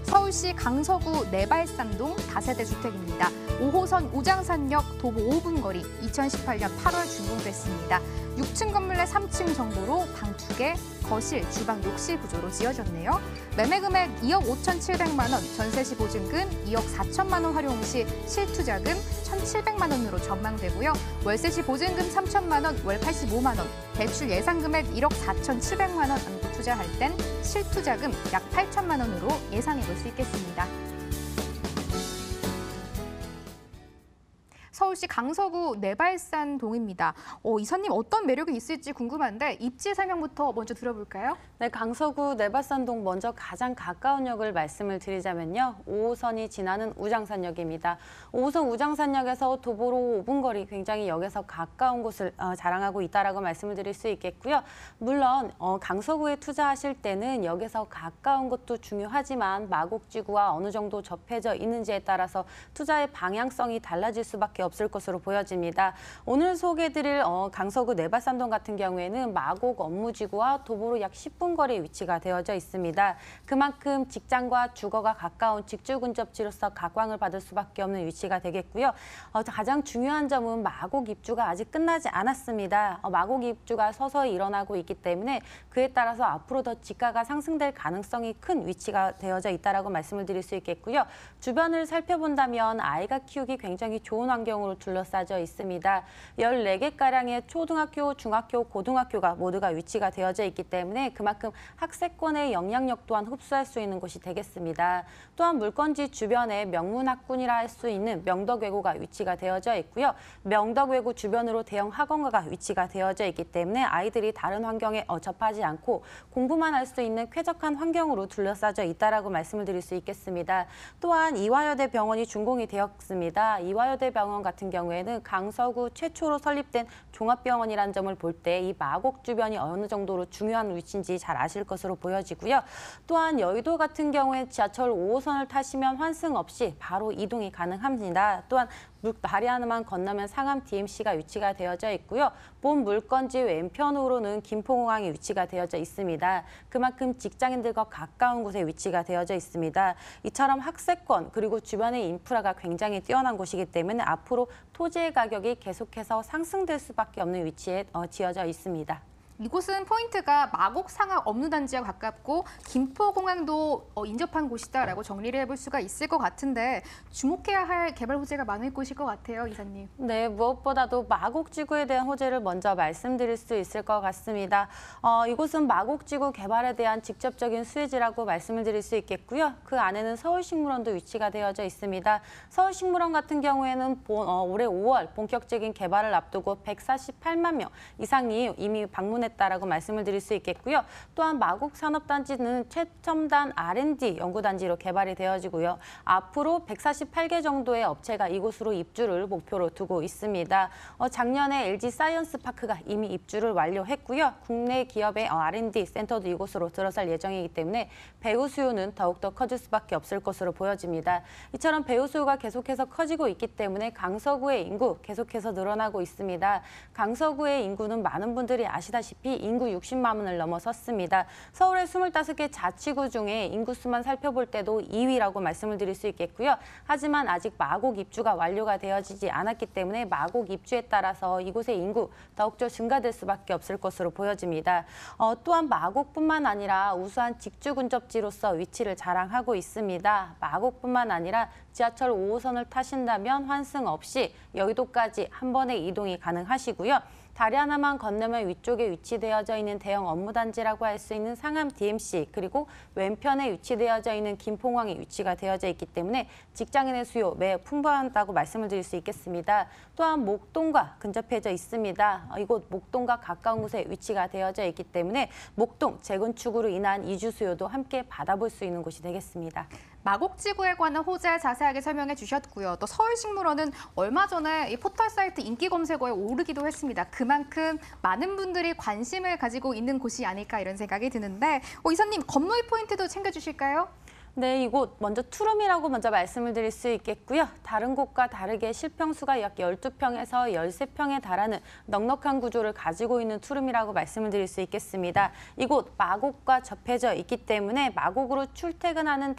서울시 강서구 내발산동 다세대 주택입니다. 5호선 우장산역 도보 5분 거리 2018년 8월 준공됐습니다. 6층 건물 내 3층 정보로 방 2개, 거실, 주방, 욕실 구조로 지어졌네요. 매매 금액 2억 5,700만 원, 전세시 보증금 2억 4천만 원 활용 시 실투자금 1,700만 원으로 전망되고요. 월세시 보증금 3천만 원, 월 85만 원, 대출 예상 금액 1억 4,700만 원 안고 투자할 땐 실투자금 약 8천만 원으로 예상해 볼 수 있겠습니다. 서울시 강서구 내발산동입니다. 이사님 어떤 매력이 있을지 궁금한데 입지 설명부터 먼저 들어볼까요? 네, 강서구 내발산동 먼저 가장 가까운 역을 말씀을 드리자면요. 5호선이 지나는 우장산역입니다. 5호선 우장산역에서 도보로 5분 거리 굉장히 역에서 가까운 곳을 자랑하고 있다라고 말씀을 드릴 수 있겠고요. 물론 강서구에 투자하실 때는 역에서 가까운 것도 중요하지만 마곡지구와 어느 정도 접해져 있는지에 따라서 투자의 방향성이 달라질 수밖에 없을 것으로 보여집니다. 오늘 소개해드릴 강서구 내발산동 같은 경우에는 마곡 업무지구와 도보로 약 10분 거리에 위치가 되어져 있습니다. 그만큼 직장과 주거가 가까운 직주근접지로서 각광을 받을 수밖에 없는 위치가 되겠고요. 가장 중요한 점은 마곡 입주가 아직 끝나지 않았습니다. 마곡 입주가 서서히 일어나고 있기 때문에 그에 따라서 앞으로 더 지가가 상승될 가능성이 큰 위치가 되어져 있다라고 말씀을 드릴 수 있겠고요. 주변을 살펴본다면 아이가 키우기 굉장히 좋은 환경으로 둘러싸져 있습니다. 14개가량의 초등학교, 중학교, 고등학교가 모두가 위치가 되어져 있기 때문에 그만큼 학세권의 영향력 또한 흡수할 수 있는 곳이 되겠습니다. 또한 물건지 주변에 명문학군이라 할 수 있는 명덕외고가 위치가 되어져 있고요. 명덕외고 주변으로 대형 학원가가 위치가 되어져 있기 때문에 아이들이 다른 환경에 접하지 않고 공부만 할 수 있는 쾌적한 환경으로 둘러싸져 있다라고 말씀을 드릴 수 있겠습니다. 또한 이화여대 병원이 준공이 되었습니다. 이화여대 병원 같은 경우에는 강서구 최초로 설립된 종합병원이라는 점을 볼 때 이 마곡 주변이 어느 정도로 중요한 위치인지 잘 아실 것으로 보여지고요. 또한 여의도 같은 경우에 지하철 5호선을 타시면 환승 없이 바로 이동이 가능합니다. 또한 다리 하나만 건너면 상암 DMC가 위치가 되어져 있고요. 본 물건지 왼편으로는 김포공항이 위치가 되어져 있습니다. 그만큼 직장인들과 가까운 곳에 위치가 되어져 있습니다. 이처럼 학세권 그리고 주변의 인프라가 굉장히 뛰어난 곳이기 때문에 앞으로 토지의 가격이 계속해서 상승될 수밖에 없는 위치에 지어져 있습니다. 이곳은 포인트가 마곡 상암 업무단지와 가깝고 김포공항도 인접한 곳이다라고 정리를 해볼 수가 있을 것 같은데 주목해야 할 개발 호재가 많을 곳일 것 같아요, 이사님. 네, 무엇보다도 마곡지구에 대한 호재를 먼저 말씀드릴 수 있을 것 같습니다. 이곳은 마곡지구 개발에 대한 직접적인 수혜지라고 말씀을 드릴 수 있겠고요. 그 안에는 서울식물원도 위치가 되어져 있습니다. 서울식물원 같은 경우에는 올해 5월 본격적인 개발을 앞두고 148만 명 이상이 이미 방문했다라고 말씀을 드릴 수 있겠고요. 또한 마곡 산업단지는 최첨단 R&D 연구단지로 개발이 되어지고요. 앞으로 148개 정도의 업체가 이곳으로 입주를 목표로 두고 있습니다. 작년에 LG 사이언스 파크가 이미 입주를 완료했고요. 국내 기업의 R&D 센터도 이곳으로 들어설 예정이기 때문에 배우 수요는 더욱더 커질 수밖에 없을 것으로 보여집니다. 이처럼 배우 수요가 계속해서 커지고 있기 때문에 강서구의 인구 계속해서 늘어나고 있습니다. 강서구의 인구는 많은 분들이 아시다시피 인구 60만 원을 넘어섰습니다. 서울의 25개 자치구 중에 인구수만 살펴볼 때도 2위라고 말씀을 드릴 수 있겠고요. 하지만 아직 마곡 입주가 완료가 되어지지 않았기 때문에 마곡 입주에 따라서 이곳의 인구 더욱더 증가될 수밖에 없을 것으로 보여집니다. 또한 마곡뿐만 아니라 우수한 직주근접지로서 위치를 자랑하고 있습니다. 마곡뿐만 아니라 지하철 5호선을 타신다면 환승 없이 여의도까지 한 번에 이동이 가능하시고요. 다리 하나만 건너면 위쪽에 위치되어져 있는 대형 업무단지라고 할 수 있는 상암 DMC 그리고 왼편에 위치되어져 있는 김포공항이 위치가 되어져 있기 때문에 직장인의 수요 매우 풍부하다고 말씀을 드릴 수 있겠습니다. 또한 목동과 근접해져 있습니다. 이곳 목동과 가까운 곳에 위치가 되어져 있기 때문에 목동 재건축으로 인한 이주 수요도 함께 받아볼 수 있는 곳이 되겠습니다. 마곡지구에 관한 호재 자세하게 설명해 주셨고요. 또 서울식물원은 얼마 전에 이 포털 사이트 인기 검색어에 오르기도 했습니다. 그만큼 많은 분들이 관심을 가지고 있는 곳이 아닐까 이런 생각이 드는데 이사님 건물 포인트도 챙겨주실까요? 네, 이곳 먼저 투룸이라고 먼저 말씀을 드릴 수 있겠고요. 다른 곳과 다르게 실평수가 약 12평에서 13평에 달하는 넉넉한 구조를 가지고 있는 투룸이라고 말씀을 드릴 수 있겠습니다. 이곳 마곡과 접해져 있기 때문에 마곡으로 출퇴근하는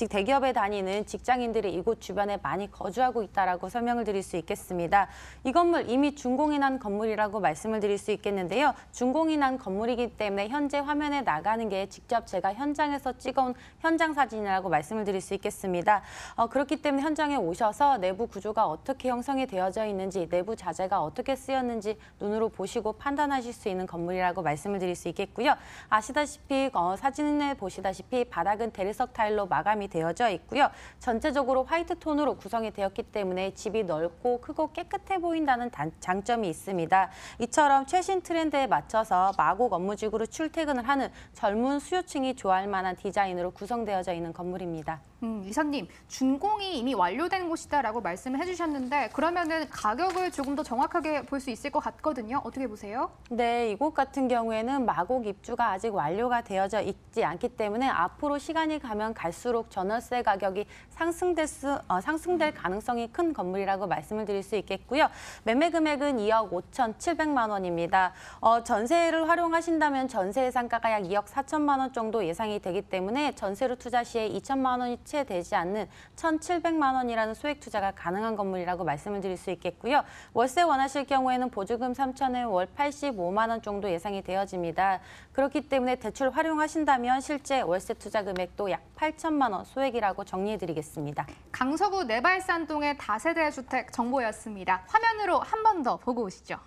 대기업에 다니는 직장인들이 이곳 주변에 많이 거주하고 있다라고 설명을 드릴 수 있겠습니다. 이 건물 이미 준공이 난 건물이라고 말씀을 드릴 수 있겠는데요. 준공이 난 건물이기 때문에 현재 화면에 나가는 게 직접 제가 현장에서 찍어온 현장 사진이라고 말씀을 드릴 수 있겠습니다. 그렇기 때문에 현장에 오셔서 내부 구조가 어떻게 형성이 되어져 있는지, 내부 자재가 어떻게 쓰였는지 눈으로 보시고 판단하실 수 있는 건물이라고 말씀을 드릴 수 있겠고요. 아시다시피 사진에 보시다시피 바닥은 대리석 타일로 마감이 되어져 있고요. 전체적으로 화이트 톤으로 구성이 되었기 때문에 집이 넓고 크고 깨끗해 보인다는 장점이 있습니다. 이처럼 최신 트렌드에 맞춰서 마곡 업무직으로 출퇴근을 하는 젊은 수요층이 좋아할 만한 디자인으로 구성되어져 있는 건물입니다. 이사님, 준공이 이미 완료된 곳이다라고 말씀을 해주셨는데 그러면은 가격을 조금 더 정확하게 볼 수 있을 것 같거든요. 어떻게 보세요? 네, 이곳 같은 경우에는 마곡 입주가 아직 완료가 되어져 있지 않기 때문에 앞으로 시간이 가면 갈수록 전월세 가격이 상승될 가능성이 큰 건물이라고 말씀을 드릴 수 있겠고요. 매매 금액은 2억 5,700만 원입니다. 전세를 활용하신다면 전세 예상가가 약 2억 4천만 원 정도 예상이 되기 때문에 전세로 투자 시에 2천만 원이 채 되지 않는 1,700만 원이라는 소액 투자가 가능한 건물이라고 말씀을 드릴 수 있겠고요. 월세 원하실 경우에는 보증금 3천에 월 85만 원 정도 예상이 되어집니다. 그렇기 때문에 대출 활용하신다면 실제 월세 투자 금액도 약 8천만 원 소액이라고 정리해드리겠습니다. 강서구 내발산동의 다세대 주택 정보였습니다. 화면으로 한 번 더 보고 오시죠.